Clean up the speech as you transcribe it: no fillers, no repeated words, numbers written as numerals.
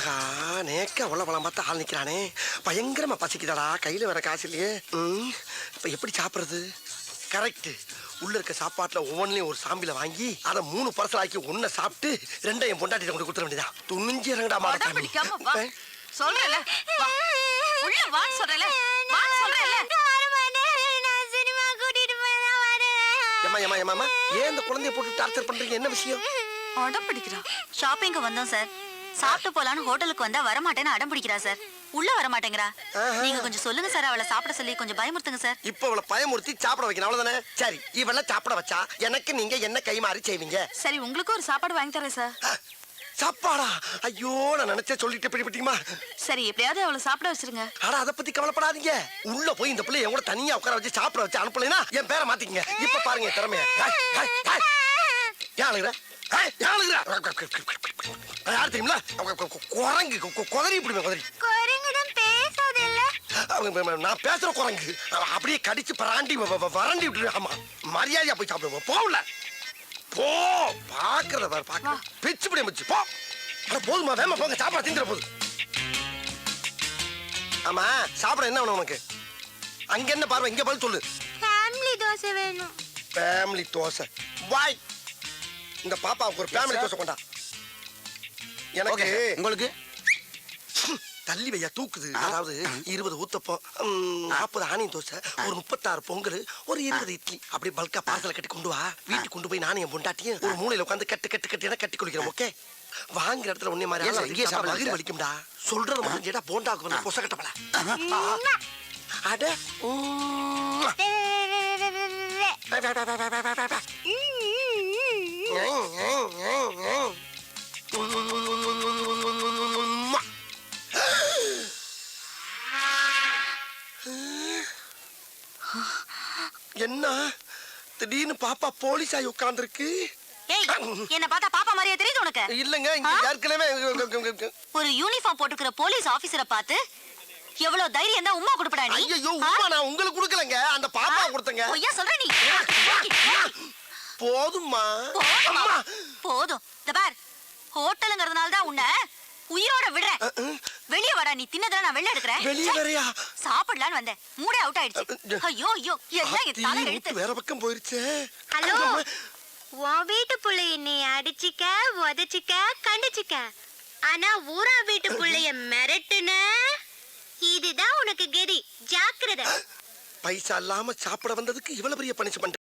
ஆஹா நேக்க உள்ள பார்த்தா ஆள் நிக்கிறானே. பயங்கரமா பசிக்குதாடா. கையில வேற காசு இல்லையே. இப்ப எப்படி சாப்பிடுறது? கரெக்ட். உள்ள இருக்க சாப்பாட்டுல ஒவ்வொன்றையும் ஒரு சாம்பில வாங்கி அதை 3 பார்சல் ஆக்கி ஒன்ன சாப்பிட்டு 2 என் பொண்டாட்டி கொண்டு கொடுத்துட வேண்டியதான். துணிஞ்சு இறங்கடா மாட்டா. சொல்றேல உள்ள வான்னு சொல்றேல ஏன் இந்த குழந்தைய போட்டு டார்ச்சர் பண்றீங்க? என்ன விஷயம்? அடம் பிடிக்கிறா. ஷாப்பிங்க்கு வந்தோம் சார். சாப்பிட்டு போலான்னு ஹோட்டலுக்கு வந்தா வரமாட்டேன்னு அடம் பிடிக்கிறா சார். உள்ள வர மாட்டேங்கிறா. நீங்க கொஞ்சம் சொல்லுங்க சார், அவளை சாப்பிட சொல்லி கொஞ்சம் பயமுறுத்துங்க சார். இப்ப அவளை பயமுறுத்தி சாப்பிட வைக்கணும் அவ்வளவுதானே? சரி, இவள சாப்பிட வச்சா எனக்கு நீங்க என்ன கைமாறி செய்வீங்க? சரி, உங்களுக்கு ஒரு சாப்பாடு வாங்கி தரேன் சார். சாப்பாடா? ஐயோ, நான் நினைச்சே சொல்லிட்டு பிடிப்பீங்களா? சரி, எப்படியாவது அவளை சாப்பிட வச்சிருங்க. ஆனா அதை பத்தி கவலைப்படாதீங்க. உள்ள போய் இந்த பிள்ளை என் கூட தனியா உட்கார வச்சு சாப்பிட வச்சு அனுப்பலைன்னா என் பேரை மாத்திக்கங்க. இப்ப பாருங்க திறமைய. யாருங்கிற யார் தெரியுங்களா? குரங்கு குதறி பிடிமே குதறி. நான் பேசுற குரங்கு அப்படியே கடிச்சு பராண்டி வறண்டி விட்டு. ஆமா, மரியாதையா போய் சாப்பிடுவோம். போகல போ. பாக்குறத பாரு, பாக்க பிச்சு பிடி மிச்சு போ. போதுமா? வேமா போங்க, சாப்பாடு திங்கிற போது. ஆமா, சாப்பிட என்ன வேணும் உனக்கு? அங்க என்ன பார்வை, இங்க பதில் சொல்லு. ஃபேமிலி தோசை வேணும். ஃபேமிலி தோசை வாய். இந்த பாப்பாவுக்கு ஒரு ஃபேமிலி தோசை கொண்டா. எனக்கு உங்களுக்கு தள்ளி வையா தூக்குது. அதாவது 20 ஊத்தப்பம், 40 ஆனியன் தோசை, ஒரு 36 பொங்கல், ஒரு 20 இட்லி அப்படி பல்கா பார்சல கட்டி கொண்டு வா. வீட்டுக்கு கொண்டு போய் நானும் என் பொண்டாட்டியும் ஒரு மூலையில உட்காந்து கட்டு கட்டு கட்டி கட்டி குளிக்கிறோம். ஓகே? வாங்குற இடத்துல ஒன்னே மாதிரி மகிழ் வலிக்கும்டா. சொல்றது மட்டும் கேட்டா போண்டாக்கு வந்து பொச கட்டப்பல. அட என்ன திடீர்னு பாப்பா போலீஸ் ஆகி உட்கார்ந்துருக்கு? என்ன பார்த்தா பாப்பா மாதிரியே தெரியுது உனக்கு? இல்லங்க, இங்க ஏற்கனவே ஒரு யூனிஃபார்ம் போட்டுக்கிற போலீஸ் ஆபீசரை பார்த்து எவ்வளவு தைரியம் தான் உம்மா கொடுப்படா நீ? ஐயோ, உம்மா நான் உங்களுக்கு கொடுக்கலங்க, அந்த பாப்பா கொடுத்தங்க. ஐயா சொல்ற நீ. போதும்மா. போதும். இந்த பார், ஹோட்டலுங்கிறதுனால தான் உன்னை உயிரோட விடுறேன். வெளிய வாடா, நீ தின்னதெல்லாம் நான் வெளிய எடுக்கறேன். வெளிய வரையா? சாப்பிடலான்னு வந்தேன், மூடே அவுட் ஆயிடுச்சு. ஐயோ ஐயோ, என்ன என் தலை எழுத்து வேற பக்கம் போயிருச்சே. ஹலோ, உன் வீட்டு புள்ளைய நீ அடிச்சிக்க, உதச்சிக்க, கண்டிச்சிக்க. ஆனா ஊரா வீட்டு புள்ளைய மிரட்டுன, இதுதான் உனக்கு கெதி. ஜாக்கிரதை. பைசா இல்லாம சாப்பிட வந்ததுக்கு இவ்வளவு பெரிய பனிஷ்மெண்ட்.